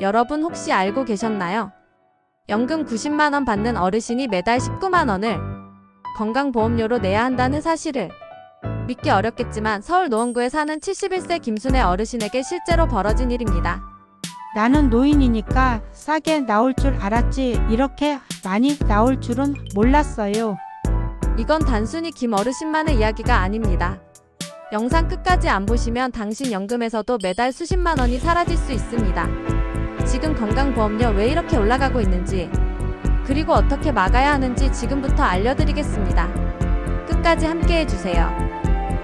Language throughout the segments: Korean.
여러분 혹시 알고 계셨나요? 연금 90만원 받는 어르신이 매달 19만원을 건강보험료로 내야 한다는 사실을. 믿기 어렵겠지만 서울 노원구에 사는 71세 김순애 어르신에게 실제로 벌어진 일입니다. 나는 노인이니까 싸게 나올 줄 알았지 이렇게 많이 나올 줄은 몰랐어요. 이건 단순히 김 어르신만의 이야기가 아닙니다. 영상 끝까지 안 보시면 당신 연금에서도 매달 수십만 원이 사라질 수 있습니다. 지금 건강보험료 왜 이렇게 올라가고 있는지, 그리고 어떻게 막아야 하는지 지금부터 알려드리겠습니다. 끝까지 함께 해주세요.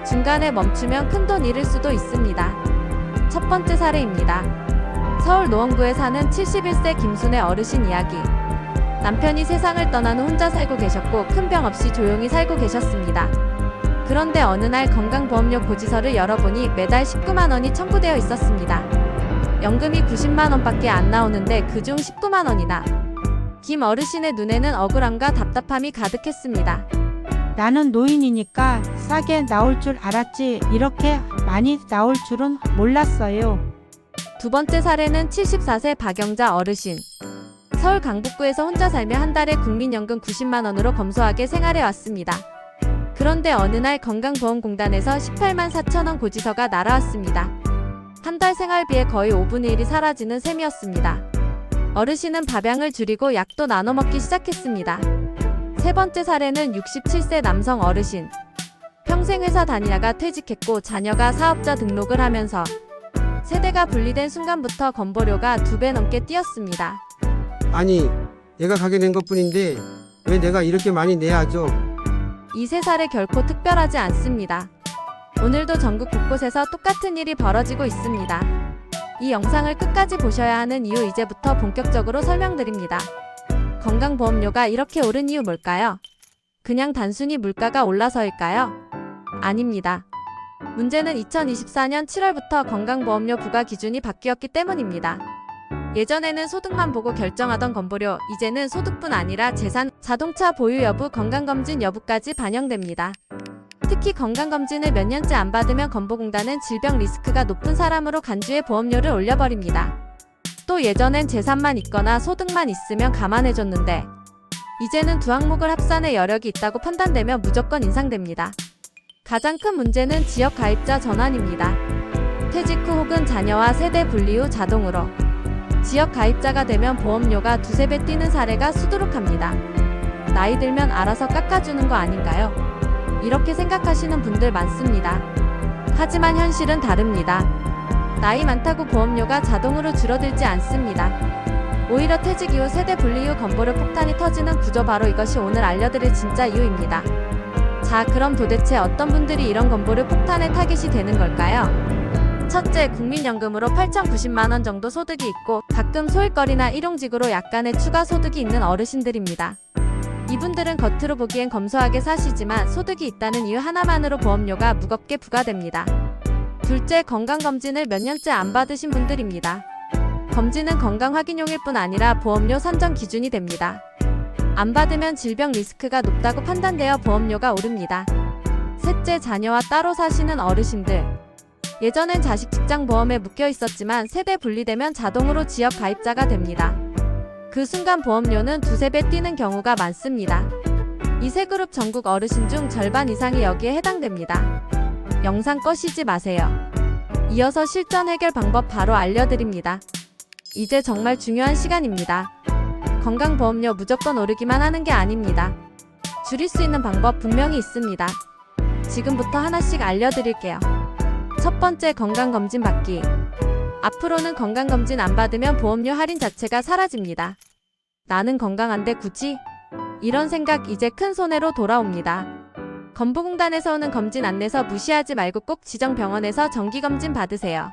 중간에 멈추면 큰돈 잃을 수도 있습니다. 첫 번째 사례입니다. 서울 노원구에 사는 71세 김순애 어르신 이야기. 남편이 세상을 떠난 후 혼자 살고 계셨고 큰 병 없이 조용히 살고 계셨습니다. 그런데 어느 날 건강보험료 고지서를 열어보니 매달 19만 원이 청구되어 있었습니다. 연금이 90만 원밖에 안 나오는데 그중 19만 원이나. 김 어르신의 눈에는 억울함과 답답함이 가득했습니다. 나는 노인이니까 싸게 나올 줄 알았지 이렇게 많이 나올 줄은 몰랐어요. 두 번째 사례는 74세 박영자 어르신. 서울 강북구에서 혼자 살며 한 달에 국민연금 90만 원으로 검소하게 생활해 왔습니다. 그런데 어느 날 건강보험공단에서 18만 4천 원 고지서가 날아왔습니다. 한 달 생활비의 거의 5분의 1이 사라지는 셈이었습니다. 어르신은 밥양을 줄이고 약도 나눠 먹기 시작했습니다. 세 번째 사례는 67세 남성 어르신. 평생 회사 다니다가 퇴직했고 자녀가 사업자 등록을 하면서 세대가 분리된 순간부터 건보료가 2배 넘게 뛰었습니다. 아니, 내가 가게 된 것뿐인데 왜 내가 이렇게 많이 내야 하죠? 이 세 사례 결코 특별하지 않습니다. 오늘도 전국 곳곳에서 똑같은 일이 벌어지고 있습니다. 이 영상을 끝까지 보셔야 하는 이유 이제부터 본격적으로 설명드립니다. 건강보험료가 이렇게 오른 이유 뭘까요? 그냥 단순히 물가가 올라서일까요? 아닙니다. 문제는 2024년 7월부터 건강보험료 부과 기준이 바뀌었기 때문입니다. 예전에는 소득만 보고 결정하던 건보료, 이제는 소득뿐 아니라 재산, 자동차 보유 여부, 건강검진 여부까지 반영됩니다. 특히 건강검진을 몇 년째 안 받으면 건보공단은 질병 리스크가 높은 사람으로 간주해 보험료를 올려버립니다. 또 예전엔 재산만 있거나 소득만 있으면 감안해줬는데 이제는 두 항목을 합산해 여력이 있다고 판단되면 무조건 인상됩니다. 가장 큰 문제는 지역가입자 전환입니다. 퇴직 후 혹은 자녀와 세대 분리 후 자동으로 지역가입자가 되면 보험료가 2~3배 뛰는 사례가 수두룩합니다. 나이 들면 알아서 깎아주는 거 아닌가요? 이렇게 생각하시는 분들 많습니다. 하지만 현실은 다릅니다. 나이 많다고 보험료가 자동으로 줄어들지 않습니다. 오히려 퇴직 이후 세대 분리 후 건보료 폭탄이 터지는 구조, 바로 이것이 오늘 알려드릴 진짜 이유입니다. 자, 그럼 도대체 어떤 분들이 이런 건보료 폭탄의 타깃이 되는 걸까요? 첫째, 국민연금으로 8,090만 원 정도 소득이 있고 가끔 소일거리나 일용직으로 약간의 추가 소득이 있는 어르신들입니다. 이분들은 겉으로 보기엔 검소하게 사시지만 소득이 있다는 이유 하나만으로 보험료가 무겁게 부과됩니다. 둘째, 건강검진을 몇 년째 안 받으신 분들입니다. 검진은 건강 확인용일 뿐 아니라 보험료 산정 기준이 됩니다. 안 받으면 질병 리스크가 높다고 판단되어 보험료가 오릅니다. 셋째, 자녀와 따로 사시는 어르신들. 예전엔 자식 직장 보험에 묶여 있었지만 세대 분리되면 자동으로 지역 가입자가 됩니다. 그 순간 보험료는 2~3배 뛰는 경우가 많습니다. 이 세 그룹 전국 어르신 중 절반 이상이 여기에 해당됩니다. 영상 꺼시지 마세요. 이어서 실전 해결 방법 바로 알려드립니다. 이제 정말 중요한 시간입니다. 건강보험료 무조건 오르기만 하는 게 아닙니다. 줄일 수 있는 방법 분명히 있습니다. 지금부터 하나씩 알려드릴게요. 첫 번째, 건강검진 받기. 앞으로는 건강검진 안 받으면 보험료 할인 자체가 사라집니다. 나는 건강한데 굳이? 이런 생각 이제 큰 손해로 돌아옵니다. 건보공단에서 오는 검진 안내서 무시하지 말고 꼭 지정 병원에서 정기검진 받으세요.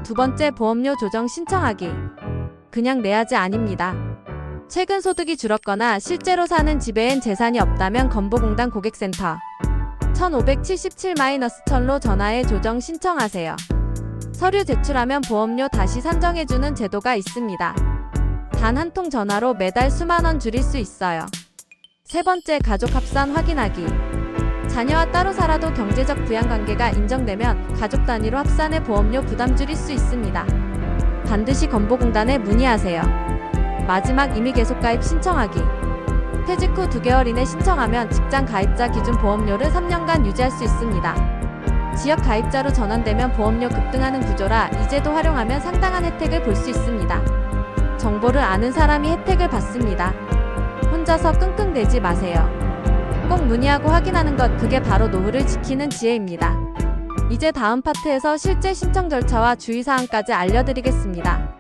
두 번째, 보험료 조정 신청하기. 그냥 내야지 아닙니다. 최근 소득이 줄었거나 실제로 사는 집에엔 재산이 없다면 건보공단 고객센터 1577-1000로 전화해 조정 신청하세요. 서류 제출하면 보험료 다시 산정해주는 제도가 있습니다. 단 한 통 전화로 매달 수만 원 줄일 수 있어요. 세 번째, 가족 합산 확인하기. 자녀와 따로 살아도 경제적 부양관계가 인정되면 가족 단위로 합산해 보험료 부담 줄일 수 있습니다. 반드시 건보공단에 문의하세요. 마지막 임의 계속 가입 신청하기. 퇴직 후 2개월 이내 신청하면 직장 가입자 기준 보험료를 3년간 유지할 수 있습니다. 지역 가입자로 전환되면 보험료 급등하는 구조라 이 제도 활용하면 상당한 혜택을 볼 수 있습니다. 정보를 아는 사람이 혜택을 받습니다. 혼자서 끙끙대지 마세요. 꼭 문의하고 확인하는 것, 그게 바로 노후를 지키는 지혜입니다. 이제 다음 파트에서 실제 신청 절차와 주의사항까지 알려드리겠습니다.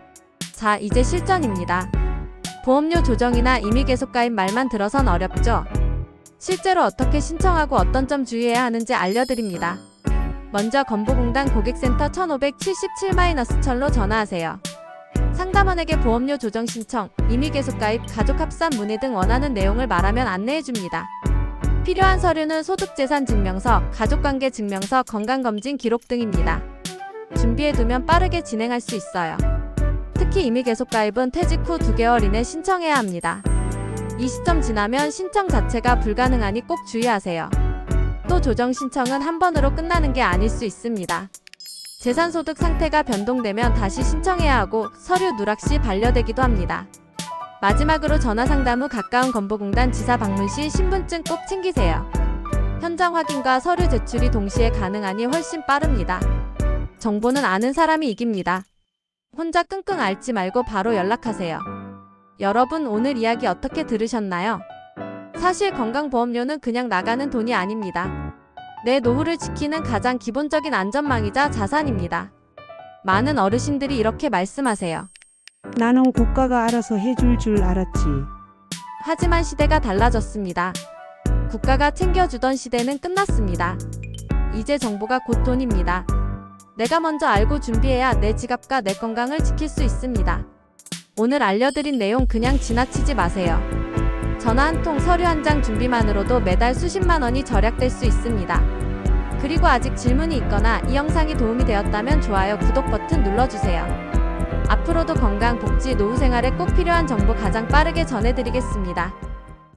자, 이제 실전입니다. 보험료 조정이나 임의 계속 가입 말만 들어선 어렵죠? 실제로 어떻게 신청하고 어떤 점 주의해야 하는지 알려드립니다. 먼저 건보공단 고객센터 1577-7-로 전화하세요. 상담원에게 보험료 조정 신청, 임의 계속 가입, 가족 합산 문의 등 원하는 내용을 말하면 안내해줍니다. 필요한 서류는 소득재산증명서, 가족관계 증명서, 건강검진 기록 등입니다. 준비해두면 빠르게 진행할 수 있어요. 특히 임의 계속 가입은 퇴직 후 2개월 이내 신청해야 합니다. 이 시점 지나면 신청 자체가 불가능하니 꼭 주의하세요. 또 조정 신청은 한 번으로 끝나는 게 아닐 수 있습니다. 재산소득 상태가 변동되면 다시 신청해야 하고 서류 누락 시 반려되기도 합니다. 마지막으로 전화상담 후 가까운 건보공단 지사 방문 시 신분증 꼭 챙기세요. 현장 확인과 서류 제출이 동시에 가능하니 훨씬 빠릅니다. 정보는 아는 사람이 이깁니다. 혼자 끙끙 앓지 말고 바로 연락하세요. 여러분, 오늘 이야기 어떻게 들으셨나요? 사실 건강보험료는 그냥 나가는 돈이 아닙니다. 내 노후를 지키는 가장 기본적인 안전망이자 자산입니다. 많은 어르신들이 이렇게 말씀하세요. 나는 국가가 알아서 해줄 줄 알았지. 하지만 시대가 달라졌습니다. 국가가 챙겨주던 시대는 끝났습니다. 이제 정보가 곧 돈입니다. 내가 먼저 알고 준비해야 내 지갑과 내 건강을 지킬 수 있습니다. 오늘 알려드린 내용 그냥 지나치지 마세요. 전화 한 통, 서류 한 장 준비만으로도 매달 수십만 원이 절약될 수 있습니다. 그리고 아직 질문이 있거나 이 영상이 도움이 되었다면 좋아요, 구독 버튼 눌러주세요. 앞으로도 건강, 복지, 노후 생활에 꼭 필요한 정보 가장 빠르게 전해드리겠습니다.